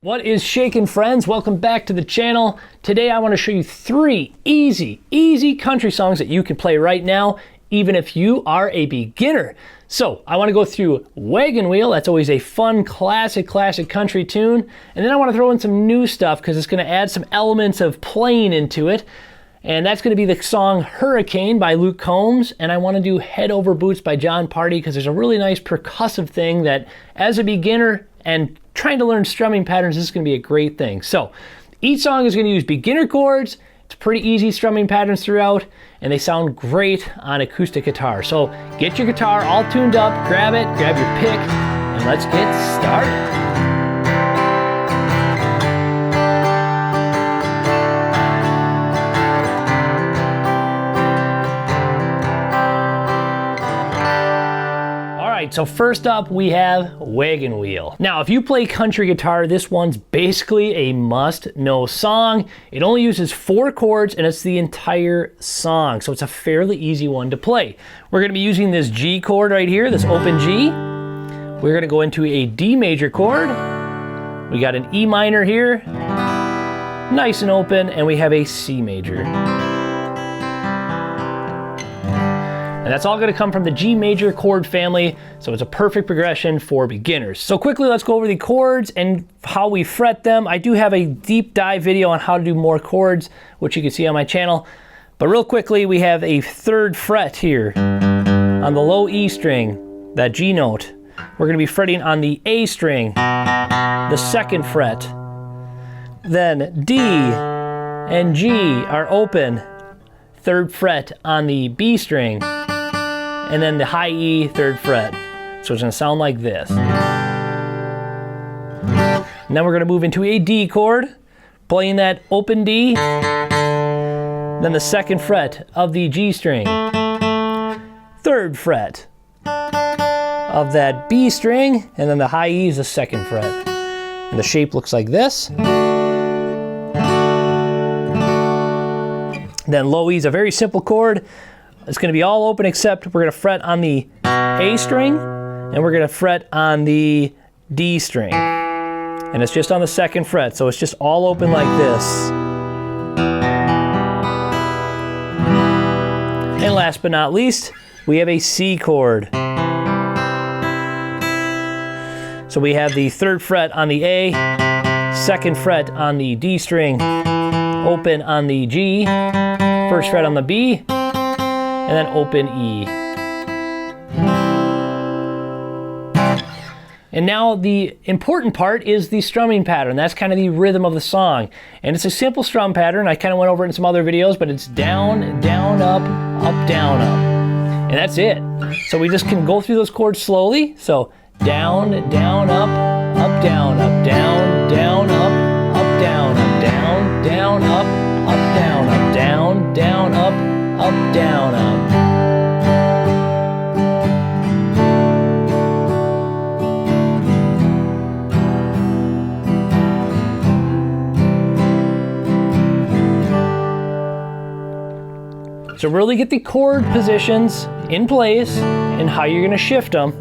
What is shaking, friends? Welcome back to the channel. Today I want to show you 3 easy country songs that you can play right now, even if you are a beginner. So I want to go through Wagon Wheel. That's always a fun, classic country tune. And then I want to throw in some new stuff because it's going to add some elements of playing into it. And that's going to be the song Hurricane by Luke Combs. And I want to do Head Over Boots by Jon Pardi because there's a really nice percussive thing that as a beginner and trying to learn strumming patterns, this is going to be a great thing. So each song is going to use beginner chords. It's pretty easy strumming patterns throughout, and they sound great on acoustic guitar. So get your guitar all tuned up, grab it, grab your pick, and let's get started. So first up, we have Wagon Wheel. Now, if you play country guitar, this one's basically a must-know song. It only uses 4 chords, and it's the entire song, so it's a fairly easy one to play. We're going to be using this G chord right here, this open G. We're going to go into a D major chord. We got an E minor here, nice and open, and we have a C major. And that's all going to come from the G major chord family, so it's a perfect progression for beginners. So quickly, let's go over the chords and how we fret them. I do have a deep dive video on how to do more chords, which you can see on my channel. But real quickly, we have a 3rd fret here on the low E string, that G note. We're going to be fretting on the A string, the 2nd fret. Then D and G are open, 3rd fret on the B string. And then the high E, 3rd fret. So it's going to sound like this. And then we're going to move into a D chord, playing that open D, then the 2nd fret of the G string, 3rd fret of that B string, and then the high E is the 2nd fret. And the shape looks like this. Then low E is a very simple chord. It's going to be all open except we're going to fret on the A string and we're going to fret on the D string. And it's just on the 2nd fret, so it's just all open like this. And last but not least, we have a C chord. So we have the 3rd fret on the A, 2nd fret on the D string, open on the G, 1st fret on the B, and then open E. And now the important part is the strumming pattern. That's kind of the rhythm of the song. And it's a simple strum pattern. I kind of went over it in some other videos, but it's down, down, up, up, down, up. And that's it. So we just can go through those chords slowly. So down, down, up, up, down, up, down, down, up, up, down, up, down, down, up, up, down, up, down, down, up, up, down, up. So really get the chord positions in place and how you're going to shift them.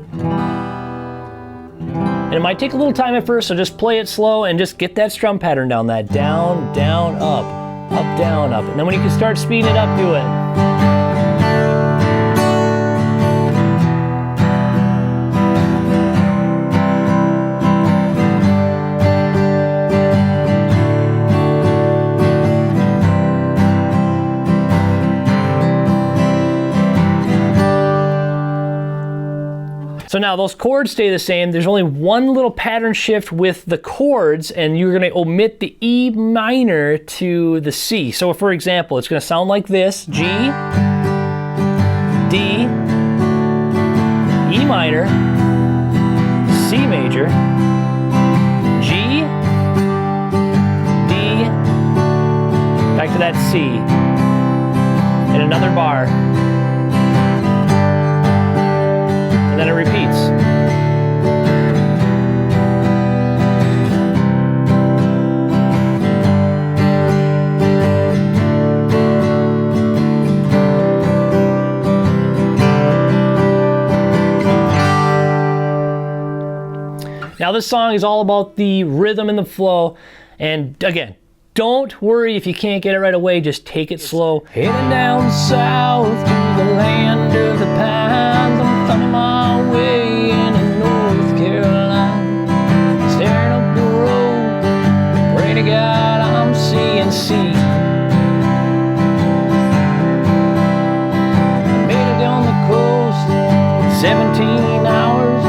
And it might take a little time at first, so just play it slow and just get that strum pattern down, that down, down, up, up, down, up. And then when you can start speeding it up, do it. So now those chords stay the same. There's only one little pattern shift with the chords, and you're going to omit the E minor to the C. So for example, it's going to sound like this: G, D, E minor, C major, G, D, back to that C, and another bar. And then it repeats. Now this song is all about the rhythm and the flow, and again, don't worry if you can't get it right away, just take it slow. Heading down south to the land of the pines, I'm thumbing my way into North Carolina. Staring up the road, pray to God I'm seeing sea. I made it down the coast, 17 hours,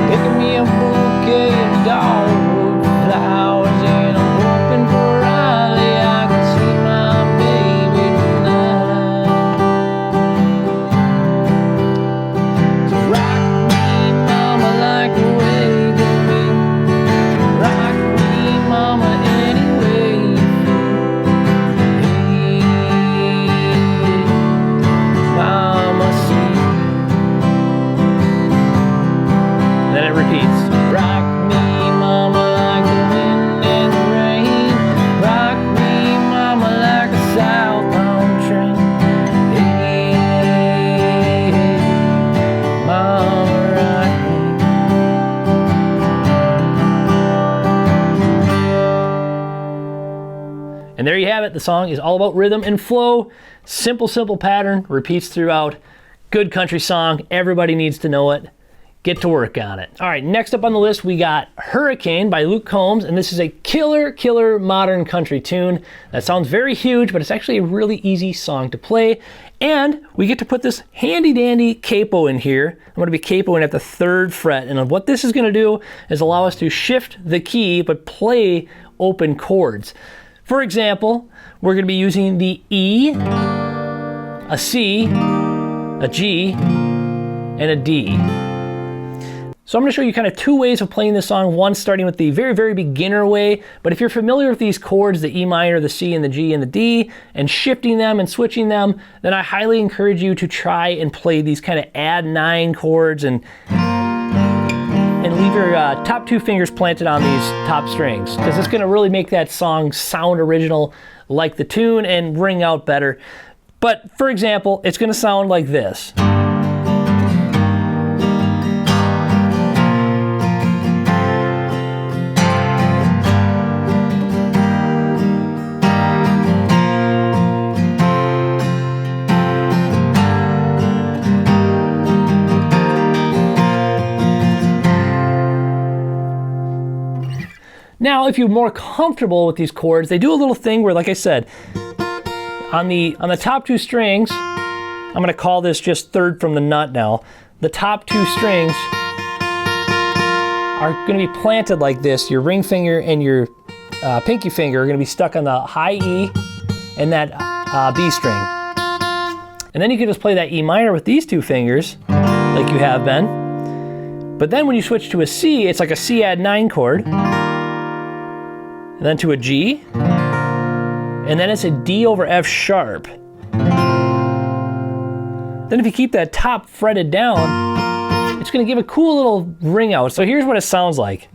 picking me a bouquet of dogwood flowers, and I'm hoping for And there you have it. The song is all about rhythm and flow. Simple, simple pattern, repeats throughout. Good country song. Everybody needs to know it. Get to work on it. All right, next up on the list, we got Hurricane by Luke Combs, and this is a killer modern country tune that sounds very huge, but it's actually a really easy song to play. And we get to put this handy dandy capo in here. I'm gonna be capoing at the 3rd fret, and what this is gonna do is allow us to shift the key, but play open chords. For example, we're going to be using the E, a C, a G, and a D. So I'm going to show you kind of 2 ways of playing this song. One starting with the very beginner way, but if you're familiar with these chords, the E minor, the C, and the G, and the D, and shifting them and switching them, then I highly encourage you to try and play these kind of add 9 chords and leave your top 2 fingers planted on these top strings, because it's going to really make that song sound original like the tune and ring out better. But for example, it's going to sound like this. Now, if you're more comfortable with these chords, they do a little thing where, like I said, on the top 2 strings, I'm going to call this just 3rd from the nut now. The top 2 strings are going to be planted like this. Your ring finger and your pinky finger are going to be stuck on the high E and that B string. And then you can just play that E minor with these 2 fingers, like you have been. But then when you switch to a C, it's like a C add 9 chord. And then to a G, and then it's a D over F sharp. Then if you keep that top fretted down, it's going to give a cool little ring out. So here's what it sounds like.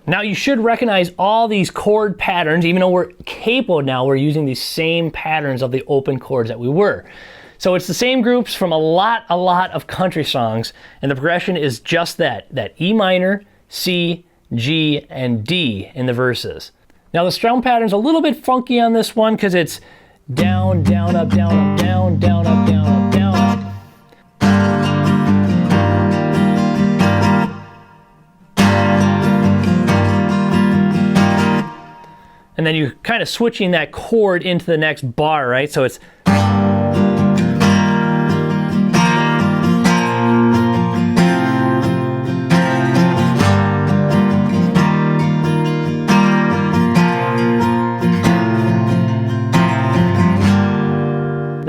Now you should recognize all these chord patterns. Even though we're capoed now, we're using these same patterns of the open chords that we were. So it's the same groups from a lot of country songs, and the progression is just that E minor, C, G, and D in the verses. Now the strum pattern's a little bit funky on this one because it's down, down, up, down, up, down, down, up, down, up, down, up. And then you're kind of switching that chord into the next bar, right? So it's now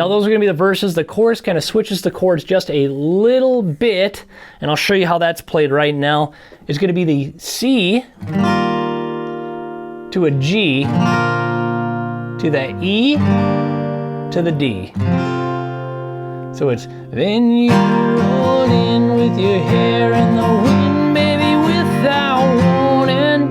those are going to be the verses. The chorus kind of switches the chords just a little bit, and I'll show you how that's played right now. It's going to be the C to a G, to the E, to the D. So it's, then you rolled in with your hair in the wind, baby, without warning.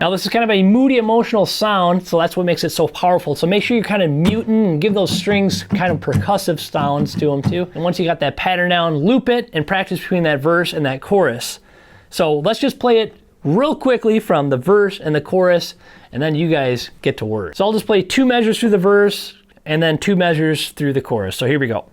Now this is kind of a moody, emotional sound, so that's what makes it so powerful. So make sure you're kind of muting and give those strings kind of percussive sounds to them too. And once you got that pattern down, loop it and practice between that verse and that chorus. So let's just play it real quickly from the verse and the chorus, and then you guys get to work. So I'll just play 2 measures through the verse and then 2 measures through the chorus. So here we go.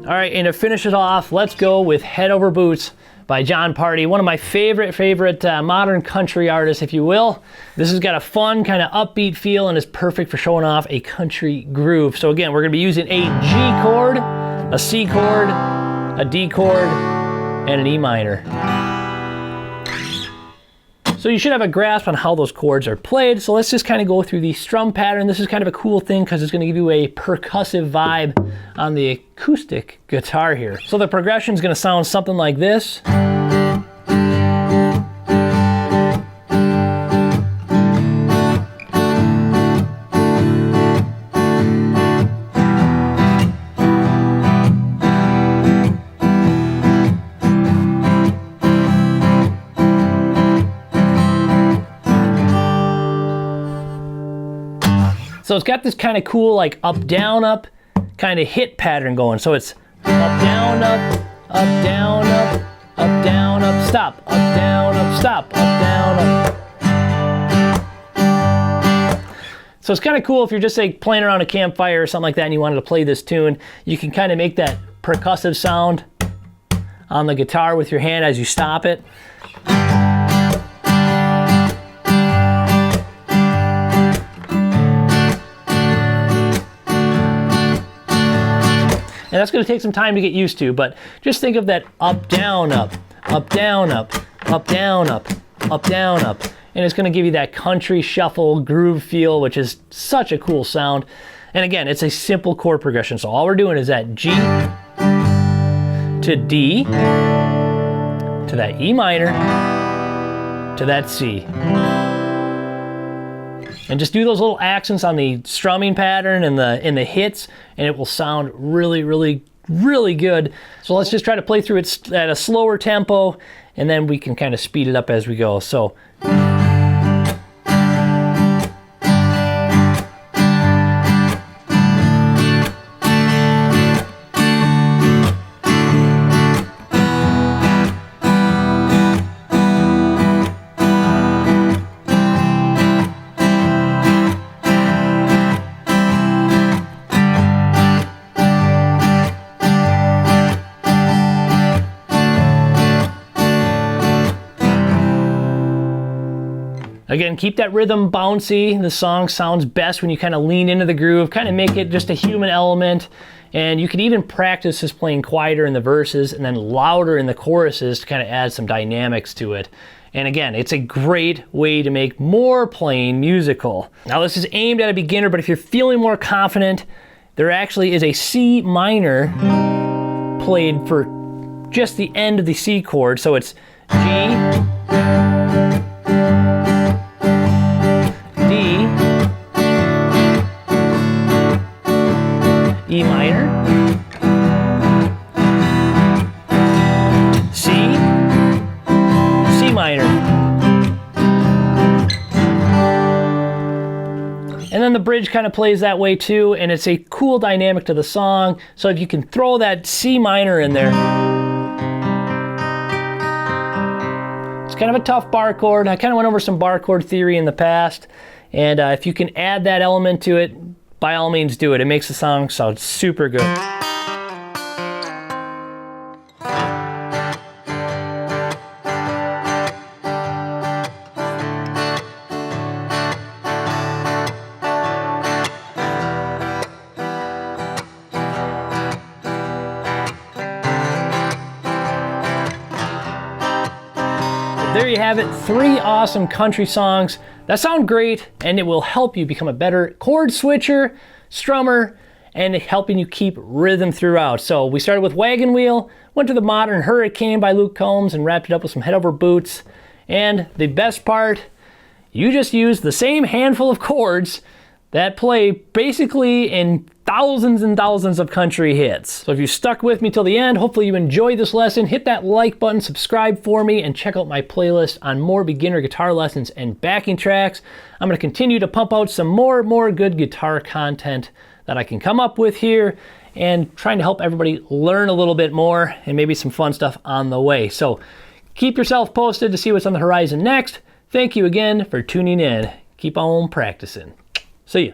All right, and to finish it off, let's go with Head Over Boots by Jon Pardi, one of my favorite modern country artists, if you will. This has got a fun, kind of upbeat feel and is perfect for showing off a country groove. So again, we're gonna be using a G chord, a C chord, a D chord, and an E minor. So you should have a grasp on how those chords are played. So let's just kind of go through the strum pattern. This is kind of a cool thing because it's going to give you a percussive vibe on the acoustic guitar here. So the progression is going to sound something like this. So it's got this kind of cool like up, down, up kind of hit pattern going. So it's up, down, up, up, down, up, up, down, up, stop, up, down, up, stop, up, down, up. So it's kind of cool if you're just like playing around a campfire or something like that and you wanted to play this tune, you can kind of make that percussive sound on the guitar with your hand as you stop it. And that's going to take some time to get used to, but just think of that up, down, up, up, down, up, up, down, up, up, down, up. And it's going to give you that country shuffle groove feel, which is such a cool sound. And again, it's a simple chord progression. So all we're doing is that G to D to that E minor to that C. And just do those little accents on the strumming pattern and in the hits, and it will sound really, really, really good. So let's just try to play through it at a slower tempo, and then we can kind of speed it up as we go. So. Again, keep that rhythm bouncy. The song sounds best when you kind of lean into the groove, kind of make it just a human element. And you can even practice just playing quieter in the verses and then louder in the choruses to kind of add some dynamics to it. And again, it's a great way to make more playing musical. Now this is aimed at a beginner, but if you're feeling more confident, there actually is a C minor played for just the end of the C chord. So it's G, E minor, C, C minor. And then the bridge kind of plays that way too, and it's a cool dynamic to the song. So if you can throw that C minor in there. It's kind of a tough bar chord. I kind of went over some bar chord theory in the past, and if you can add that element to it, by all means do it. It makes the song sound super good. there you have it, 3 awesome country songs that sound great, and it will help you become a better chord switcher, strummer, and helping you keep rhythm throughout. So we started with Wagon Wheel, went to the modern Hurricane by Luke Combs, and wrapped it up with some Head Over Boots. And the best part, you just use the same handful of chords that play basically in thousands and thousands of country hits. So if you stuck with me till the end, hopefully you enjoyed this lesson. Hit that like button, subscribe for me, and check out my playlist on more beginner guitar lessons and backing tracks. I'm going to continue to pump out some more good guitar content that I can come up with here, and trying to help everybody learn a little bit more, and maybe some fun stuff on the way. So keep yourself posted to see what's on the horizon next. Thank you again for tuning in. Keep on practicing. See ya.